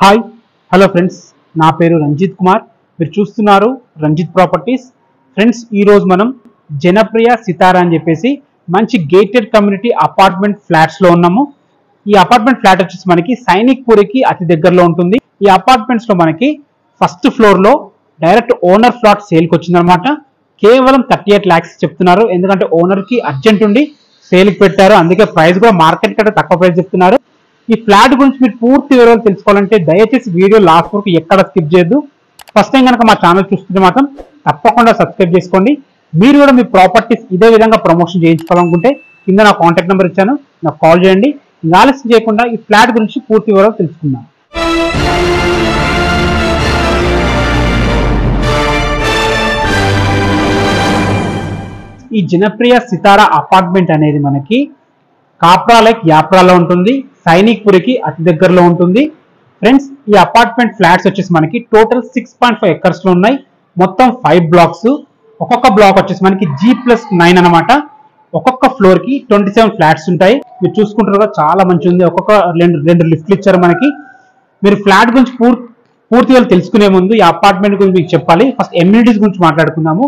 Hi hello friends, నా పేరు రంజిత్ కుమార్. మీరు చూస్తున్నారు రంజిత్ ప్రాపర్టీస్. ఫ్రెండ్స్, ఈరోజు మనం జనప్రియ సితారా అని చెప్పేసి మంచి గేటెడ్ కమ్యూనిటీ అపార్ట్మెంట్ ఫ్లాట్స్లో ఉన్నాము. ఈ అపార్ట్మెంట్ ఫ్లాట్ వచ్చేసి మనకి సైనిక్ పూరికి అతి దగ్గరలో ఉంటుంది. ఈ అపార్ట్మెంట్స్లో మనకి ఫస్ట్ ఫ్లోర్లో డైరెక్ట్ ఓనర్ ఫ్లాట్ సేల్కి వచ్చిందనమాట. కేవలం 38 lakhs చెప్తున్నారు. ఎందుకంటే ఓనర్కి అర్జెంట్ ఉండి సేల్కి పెట్టారు, అందుకే ప్రైస్ కూడా మార్కెట్ కంటే తక్కువ ప్రైస్ చెప్తున్నారు. ఈ ఫ్లాట్ గురించి మీరు పూర్తి వివరాలు తెలుసుకోవాలంటే దయచేసి వీడియో లాస్ట్ వరకు ఎక్కడ స్కిప్ చేయొద్దు. ఫస్ట్ టైం కనుక మా ఛానల్ చూస్తుంటే మాత్రం తప్పకుండా సబ్స్క్రైబ్ చేసుకోండి. మీరు కూడా మీ ప్రాపర్టీస్ ఇదే విధంగా ప్రమోషన్ చేయించుకోవాలనుకుంటే కింద నా కాంటాక్ట్ నెంబర్ ఇచ్చాను, నాకు కాల్ చేయండి. ఆలస్యం చేయకుండా ఈ ఫ్లాట్ గురించి పూర్తి వివరాలు తెలుసుకుందాం. ఈ జనప్రియ సితారా అపార్ట్మెంట్ అనేది మనకి కాప్రా లైక్ యాప్రాలో ఉంటుంది. సైనిక్ పురికి అతి దగ్గరలో ఉంటుంది. ఫ్రెండ్స్, ఈ అపార్ట్మెంట్ ఫ్లాట్స్ వచ్చేసి మనకి టోటల్ 6.5 acres లో ఉన్నాయి. మొత్తం 5 blocks. ఒక్కొక్క బ్లాక్ వచ్చేసి మనకి G+9 అనమాట. ఒక్కొక్క ఫ్లోర్ కి 27 ఫ్లాట్స్ ఉంటాయి. మీరు చూసుకుంటారు, చాలా మంచి ఉంది. ఒక్కొక్క రెండు లిఫ్ట్లు ఇచ్చారు మనకి. మీరు ఫ్లాట్ గురించి పూర్తిగా తెలుసుకునే ముందు ఈ అపార్ట్మెంట్ గురించి మీకు చెప్పాలి. ఫస్ట్ ఎమ్యూనిటీస్ గురించి మాట్లాడుకుందాము.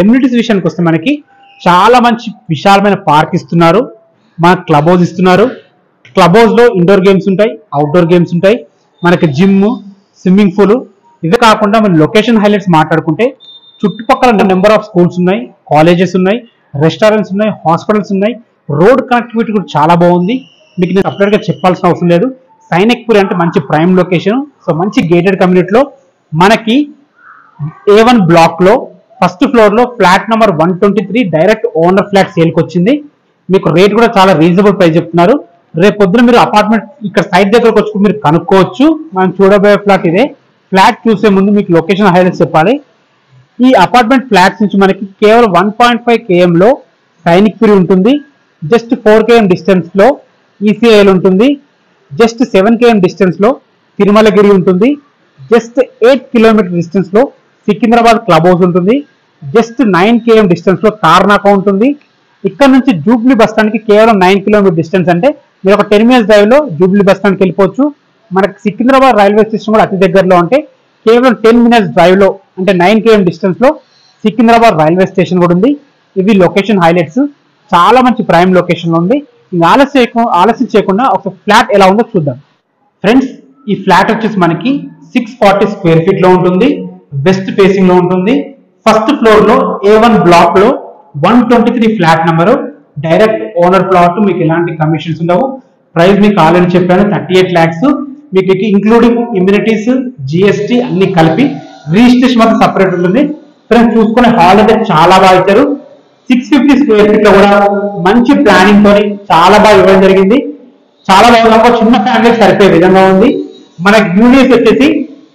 ఎమ్యూనిటీస్ విషయానికి వస్తే మనకి చాలా మంచి విశాలమైన పార్క్ ఇస్తున్నారు, మన క్లబ్ హౌస్ ఇస్తున్నారు. క్లబ్ హౌస్ లో ఇండోర్ గేమ్స్ ఉంటాయి, అవుట్డోర్ గేమ్స్ ఉంటాయి, మనకి జిమ్, స్విమ్మింగ్ పూల్. ఇవే కాకుండా మన లొకేషన్ హైలైట్స్ మాట్లాడుకుంటే చుట్టుపక్కల నెంబర్ ఆఫ్ స్కూల్స్ ఉన్నాయి, కాలేజెస్ ఉన్నాయి, రెస్టారెంట్స్ ఉన్నాయి, హాస్పిటల్స్ ఉన్నాయి. రోడ్ కనెక్టివిటీ కూడా చాలా బాగుంది. మీకు నేను సపరేట్గా చెప్పాల్సిన అవసరం లేదు. సైనిక్ పూరి అంటే మంచి ప్రైమ్ లొకేషన్. సో మంచి గేటెడ్ కమ్యూనిటీలో మనకి A1 బ్లాక్ లో ఫస్ట్ ఫ్లోర్ లో flat number 123 direct owner flat సేల్కి వచ్చింది. మీకు రేట్ కూడా చాలా రీజనబుల్ ప్రైస్ చెప్తున్నారు. రేపు పొద్దున మీరు అపార్ట్మెంట్ ఇక్కడ సైట్ దగ్గరకు వచ్చి మీరు కనుక్కోవచ్చు. మనం చూడబోయే ఫ్లాట్ ఇదే. ఫ్లాట్ చూసే ముందు మీకు లొకేషన్ హైలైట్స్ చెప్పాలి. ఈ అపార్ట్మెంట్ ఫ్లాట్స్ నుంచి మనకి కేవలం 1.5 km లో సైనిక్ పురి ఉంటుంది. జస్ట్ 4 km డిస్టెన్స్ లో ECIL ఉంటుంది. జస్ట్ 7 km డిస్టెన్స్ లో తిరుమలగిరి ఉంటుంది. జస్ట్ 8 km డిస్టెన్స్ లో సికింద్రాబాద్ క్లబ్ హౌస్ ఉంటుంది. జస్ట్ 9 km డిస్టెన్స్ లో తార్నాక ఉంటుంది. ఇక్కడ నుంచి జూబ్లీ బస్ స్టాండ్ కి కేవలం 9 km డిస్టెన్స్. అంటే మీరు ఒక 10 minutes డ్రైవ్ లో జూబ్లీ బస్ స్టాండ్కి వెళ్ళిపోవచ్చు. మనకి సికింద్రాబాద్ రైల్వే స్టేషన్ కూడా అతి దగ్గరలో ఉంటే కేవలం 10 minutes డ్రైవ్ లో అంటే 9 km డిస్టెన్స్ లో సికింద్రాబాద్ రైల్వే స్టేషన్ కూడా ఉంది. ఇవి లొకేషన్ హైలైట్స్. చాలా మంచి ప్రైమ్ లొకేషన్ లో ఉంది. ఇంకా ఆలస్యం చేయకుండా ఒక ఫ్లాట్ ఎలా ఉందో చూద్దాం. ఫ్రెండ్స్, ఈ ఫ్లాట్ వచ్చేసి మనకి 640 square feet లో ఉంటుంది. వెస్ట్ ఫేసింగ్ లో ఉంటుంది. ఫస్ట్ ఫ్లోర్ లో A1 బ్లాక్ లో 123 flat number. Direct owner plot. మీకు ఎలాంటి కమిషన్స్ ఉండవు. ప్రైస్ మీకు ఆల్రెడీ చెప్పాను, 38 lakhs. మీకు ఇంక్లూడింగ్ ఇమ్యూనిటీస్, GST అన్ని కలిపి. రిజిస్ట్రేషన్ మాత్రం సపరేట్ ఉంటుంది. ఫ్రెండ్స్, చూసుకునే హాల్ అయితే చాలా బాగా ఇచ్చారు. 650 square feet లో కూడా మంచి ప్లానింగ్ తోని చాలా బాగా ఇవ్వడం జరిగింది. చాలా బాగా చిన్న ఫ్యామిలీ సరిపోయే విధంగా ఉంది. మనకి యూడిఎస్ వచ్చేసి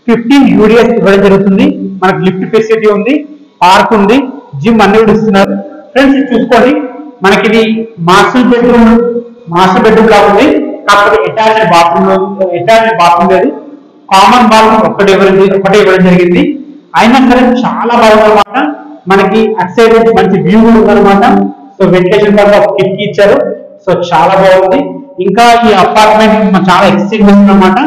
15 UDS ఇవ్వడం జరుగుతుంది. మనకి లిఫ్ట్ ఫెసిలిటీ ఉంది, పార్క్ ఉంది, జిమ్ అన్ని కూడా ఇస్తున్నారు. ఫ్రెండ్స్, చూసుకోండి, మనకి ఇది మాస్టర్ బెడ్రూమ్ లా ఉంది. కాకపోతే అటాచ్డ్ బాత్రూమ్ లేదు. కామన్ బాత్రూమ్ ఒకటే ఇవ్వడం జరిగింది. అయినా సరే చాలా బాగుందన్నమాట. మనకి అటు సైడ్ మంచి వ్యూ ఉందన్నమాట. సో వెంటిలేషన్ ద్వారా కిటికీ ఇచ్చారు. సో చాలా బాగుంది. ఇంకా ఈ అపార్ట్మెంట్ చాలా ఎక్స్టెండ్ చేస్తుందన్నమాట.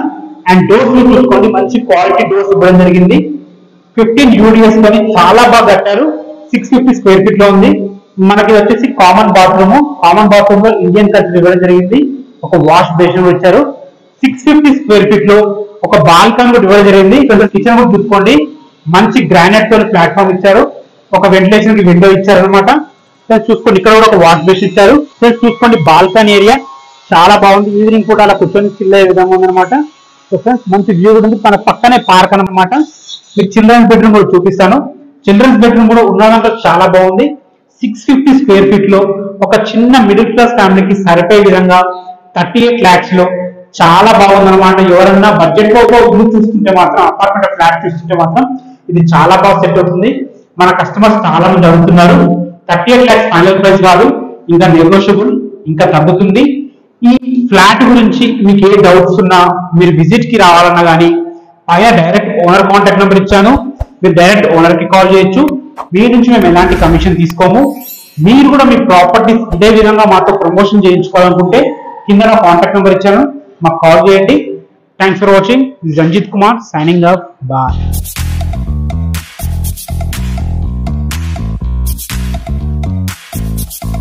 అండ్ డోర్స్ చూసుకోండి, మంచి క్వాలిటీ డోర్స్ ఇవ్వడం జరిగింది. 15 UDS కొని చాలా బాగా కట్టారు. 650 square feet లో ఉంది. మనకి వచ్చేసి కామన్ బాత్రూమ్ లో ఇండియన్ కల్చర్ ఇవ్వడం జరిగింది. ఒక వాష్ బేసిన్ ఇచ్చారు. 650 square feet లో ఒక బాల్కనీ కూడా ఇవ్వడం జరిగింది. ఇక్కడ కిచెన్ కూడా చూసుకోండి, మంచి గ్రానైట్ తో ప్లాట్ఫామ్ ఇచ్చారు. ఒక వెంటిలేషన్ కి విండో ఇచ్చారు అనమాట. చూసుకోండి, ఇక్కడ కూడా ఒక వాష్ బేసిన్ ఇచ్చారు. చూసుకోండి, బాల్కనీ ఏరియా చాలా బాగుంది. ఈవినింగ్ కూడా అలా కూర్చొని చిల్ అయ్యే విధంగా ఉందన్నమాట. సో ఫ్రెండ్స్, మంచి వ్యూ కూడా ఉంది. మన పక్కనే పార్క్ అనమాట. మీకు చిల్డ్రన్స్ బెడ్రూమ్ కూడా చూపిస్తాను. చిల్డ్రన్స్ బెడ్రూమ్ కూడా ఉన్నదంతా చాలా బాగుంది. 650 square feet లో ఒక చిన్న మిడిల్ క్లాస్ ఫ్యామిలీకి సరిపోయే విధంగా 38 lakhs లో చాలా బాగుంది అనమాట. ఎవరన్నా బడ్జెట్ లో ఇల్లు చూస్తుంటే మాత్రం, అపార్ట్మెంట్ ఫ్లాట్ చూస్తుంటే మాత్రం ఇది చాలా బాగా సెట్ అవుతుంది. మన కస్టమర్స్ చాలా మంది అడుగుతున్నారు. 38 lakhs ఫైనల్ ప్రైస్ కాదు, ఇంకా నెగోషియబుల్, ఇంకా తగ్గుతుంది. ఈ ఫ్లాట్ గురించి మీకు ఏ డౌట్స్ ఉన్నా మీరు విజిట్ కి రావాలన్నా కానీ పైన డైరెక్ట్ ఓనర్ కాంటాక్ట్ నెంబర్ ఇచ్చాను. మీరు డైరెక్ట్ ఓనర్ కి కాల్ చేయొచ్చు. మీ నుంచి మేము ఎలాంటి కమిషన్ తీసుకోము. మీరు కూడా మీ ప్రాపర్టీస్ ఇదే విధంగా మాతో ప్రమోషన్ చేయించుకోవాలనుకుంటే కింద నా కాంటాక్ట్ నెంబర్ ఇచ్చాను, మాకు కాల్ చేయండి. Thanks for watching. Ranjit Kumar signing off. Bye.